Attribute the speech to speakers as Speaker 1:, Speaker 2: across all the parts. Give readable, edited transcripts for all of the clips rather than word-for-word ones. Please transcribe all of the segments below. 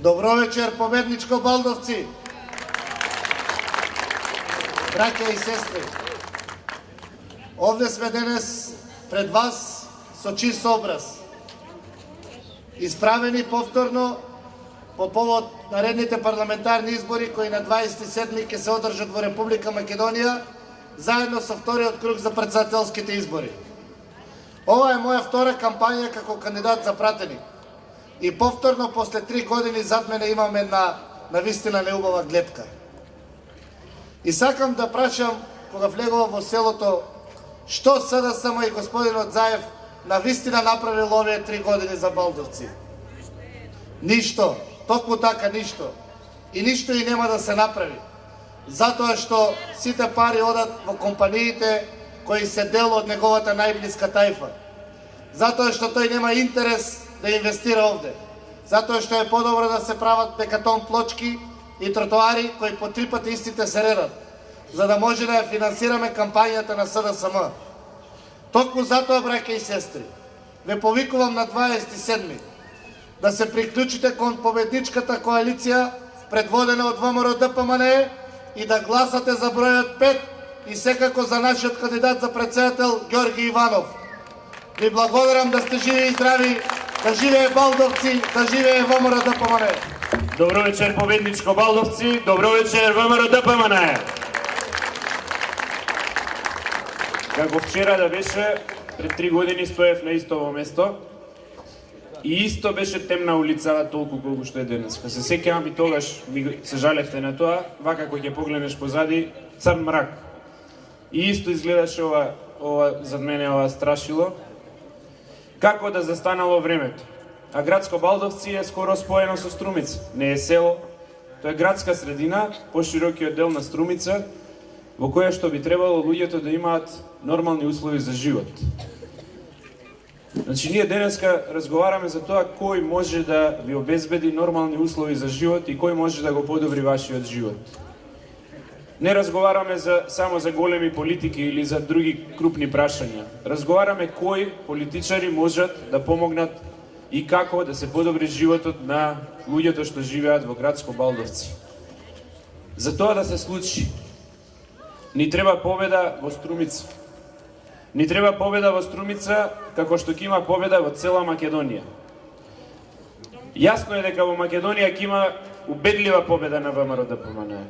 Speaker 1: Добро вечер, победничко Балдовци! Браќа и сестри, овде сме денес пред вас со чист образ, исправени повторно по повод наредните парламентарни избори кои на 27 ќе се одржат во Република Македонија, заедно со вториот круг за претседателските избори. Ова е моја втора кампања како кандидат за пратеник. И повторно, после 3 години зад мене имам една навистина неубава гледка. И сакам да прашам, кога влегува во селото, што СДСМ и господинот Заев навистина направил овие 3 години за Балдовци? Ништо, токму така ништо. И ништо и нема да се направи. Затоа што сите пари одат во компаниите кои се дел од неговата најблиска тајфа. Затоа што тој нема интерес да инвестира овде. Затоа што е подобро да се прават бекатон плочки и тротоари кои по 3 пати истите се редат, за да може да ја финансираме кампањата на СДСМ. Токму затоа, браќа и сестри, ве повикувам на 27 да се приклучите кон победничката коалиција предводена од ВМРО ДПМНЕ и да гласате за бројот 5 и секако за нашиот кандидат за претседател Ѓорги Иванов. Ви благодарам, да сте живи и здрави, да живее Балдовци, да живее ВМРО ДПМНЕ.
Speaker 2: Добро вечер, победничко Балдовци, добро вечер, ВМРО ДПМНЕ. Како вчера да беше, пред 3 години стоев на истово место и исто беше темна улица толку колку што е денес. Ка се сеќавам и тогаш ми се жалевте на тоа, вака кој ќе погледнеш позади, црн мрак. И исто изгледаше ова зад мене ова страшило. Како да застанало времето? А градско Балдовци е скоро споено со Струмица. Не е село, тоа е градска средина, поширокиот дел на Струмица, во која што би требало луѓето да имаат нормални услови за живот. Значи, ние денеска разговараме за тоа кој може да ви обезбеди нормални услови за живот и кој може да го подобри вашиот живот. Не разговараме само за големи политики или за други крупни прашања. Разговараме кои политичари можат да помогнат и како да се подобри животот на луѓето што живеат во градско Балдовци. За тоа да се случи, ни треба победа во Струмица. Ни треба победа во Струмица, како што ќе има победа во цела Македонија. Јасно е дека во Македонија ќе има убедлива победа на ВМРО ДПМНЕ.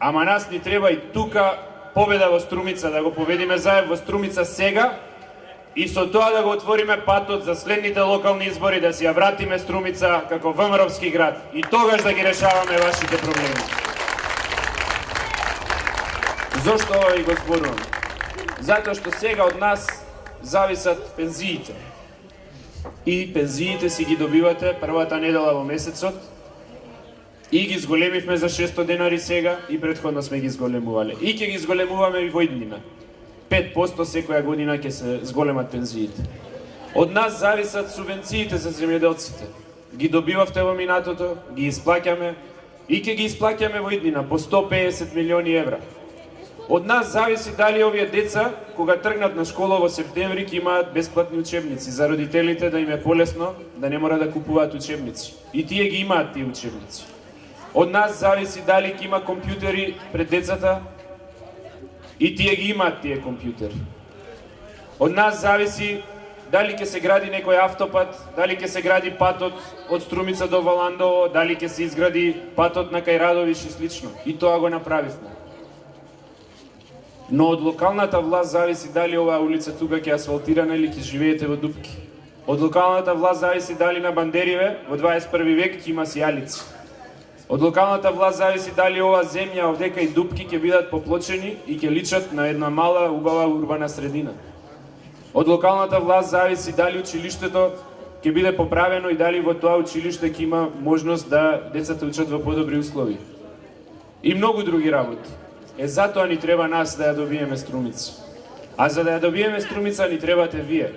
Speaker 2: Ама нас ни треба и тука победа во Струмица, да го победиме Заев во Струмица сега и со тоа да го отвориме патот за следните локални избори, да си ја вратиме Струмица како ВМРО-вски град и тогаш да ги решаваме вашите проблеми. Зошто ова и го зборувам? Затоа што сега од нас зависат пензиите. И пензиите си ги добивате првата недела во месецот, и ги зголемивме за 600 денари сега и претходно сме ги зголемувале. И ќе ги зголемуваме и во иднина. 5% секоја година ќе се зголемат пензиите. Од нас зависат субвенциите за земјоделците. Ги добивавте во минатото, ги исплаќаме и ќе ги исплаќаме во иднина по 150 милиони евра. Од нас зависи дали овие деца, кога тргнат на школа во септември, ќе имаат бесплатни учебници за родителите, да им е полесно, да не мора да купуваат учебници. И тие ги имаат тие учебници. Од нас зависи дали ќе има компјутери пред децата и тие ги имаат тие компјутери. Од нас зависи дали ќе се гради некој автопат, дали ќе се гради патот од Струмица до Валандово, дали ќе се изгради патот на кај Радовиш и слично. И тоа го направивме. Но од локалната власт зависи дали оваа улица тука ќе асфалтирана или ќе живеете во дупки. Од локалната власт зависи дали на Бандериве во 21 век ќе има сијалици. Од локалната власт зависи дали ова земја овдека и дупки ќе бидат поплочени и ќе личат на една мала, убава урбана средина. Од локалната власт зависи дали училиштето ќе биде поправено и дали во тоа училиште ќе има можност да децата учат во подобри услови. И многу други работи. Затоа ни треба нас да ја добиеме Струмица. А за да ја добиеме Струмица ни требате вие.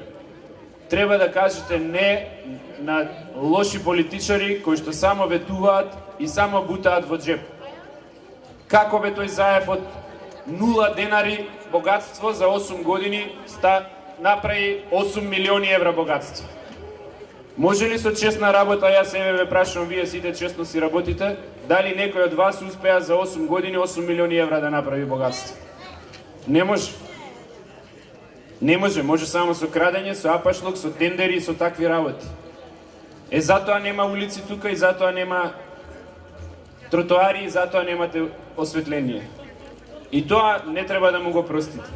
Speaker 2: Треба да кажете не на лоши политичари кои што само ветуваат и само бутаат во джеп. Како бе тој Заев од 0 денари богатство за 8 години направи 8 милиони евра богатство. Може ли со честна работа, јас себе ве прашам, вие сите честно си работите, дали некој од вас успеа за 8 години 8 милиони евра да направи богатство? Не може. Не може, може само со крадење, со апашлук, со тендери и со такви работи. Затоа нема улици тука и затоа нема тротоари и затоа немате осветление. И тоа не треба да му го простите.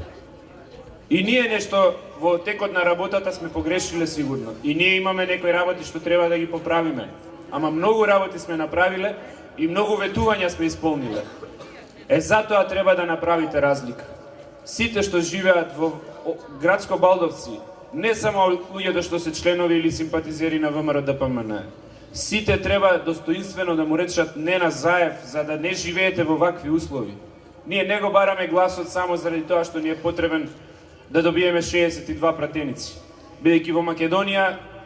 Speaker 2: И ние нешто во текот на работата сме погрешиле сигурно. И ние имаме некои работи што треба да ги поправиме. Ама многу работи сме направиле и многу ветувања сме исполниле. Затоа треба да направите разлика. Сите што живеат во градско Балдовци, не само луѓето што се членови или симпатизери на ВМРО ДПМН, сите треба достоинствено да му речат не на Заев, за да не живеете во вакви услови. Ние не го бараме гласот само заради тоа што ни е потребен да добиеме 62 пратеници. Бидејќи во Македонија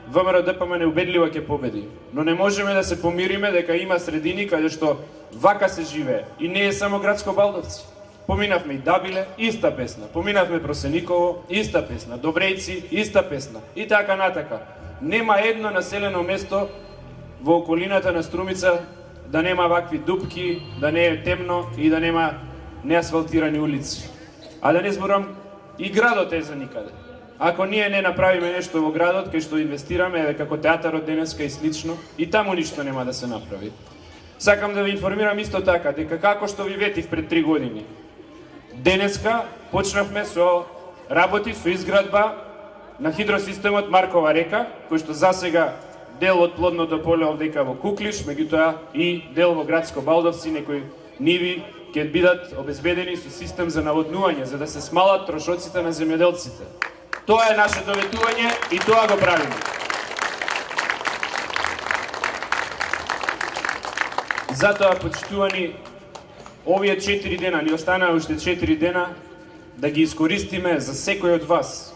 Speaker 2: ВМРО ДПМН убедливо ќе победи, но не можеме да се помириме дека има средини каде што вака се живее и не е само градско Балдовци. Поминавме и Дабиле, иста песна. Поминавме Просениково, иста песна. Добрејци, иста песна. И така натака. Нема едно населено место во околината на Струмица да нема вакви дупки, да не е темно и да нема неасфалтирани улици. А да не зборам, и градот е за никаде. Ако ние не направиме нешто во градот, кај што инвестираме, еве како театарот денеска и слично, и таму ништо нема да се направи. Сакам да ви информирам исто така, дека како што ви ветив пред 3 години, денеска почнавме со работи, со изградба на хидросистемот Маркова река, кој што засега дел од плодното поле овдека во Куклиш, меѓутоа и дел во градско Балдовци, некои ниви ќе бидат обезбедени со систем за наводнување, за да се смалат трошоците на земјоделците. Тоа е нашето ветување и тоа го правиме. Затоа, почитувани, овие 4 дена, ни останаа уште 4 дена, да ги искористиме за секој од вас.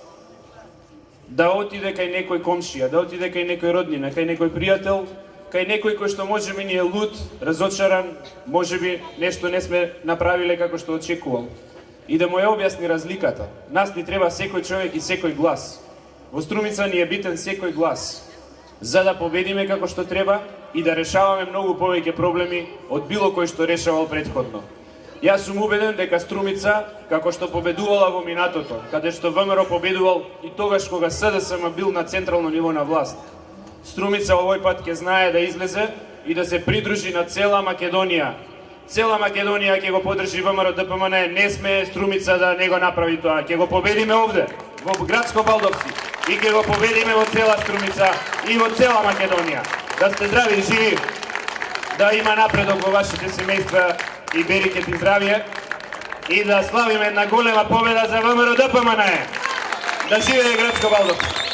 Speaker 2: Да отиде кај некој комшија, да отиде кај некој роднина, кај некој пријател, кај некој кој што можеби ни е луд, разочаран, можеби нешто не сме направиле како што очекувал. И да му ја објасни разликата. Нас ни треба секој човек и секој глас. Во Струмица ни е битен секој глас, за да победиме како што треба и да решаваме многу повеќе проблеми од било кој што решавал претходно. Јас сум убеден дека Струмица, како што победувала во минатото, каде што ВМРО победувал и тогаш кога СДСМ бил на централно ниво на власт, Струмица овој пат ќе знае да излезе и да се придружи на цела Македонија. Цела Македонија ќе го поддржи ВМРО ДПМН, не сме Струмица да не го направи тоа. Ќе го победиме овде, во градско Балдовци, и ќе го победиме во цела Струмица и во цела Македонија. Да сте здрави и живи, да има напредок во вашите семејства и берекет и здравје, и да славиме една голема победа за ВМРО ДПМН. Да живее градско Балдовци.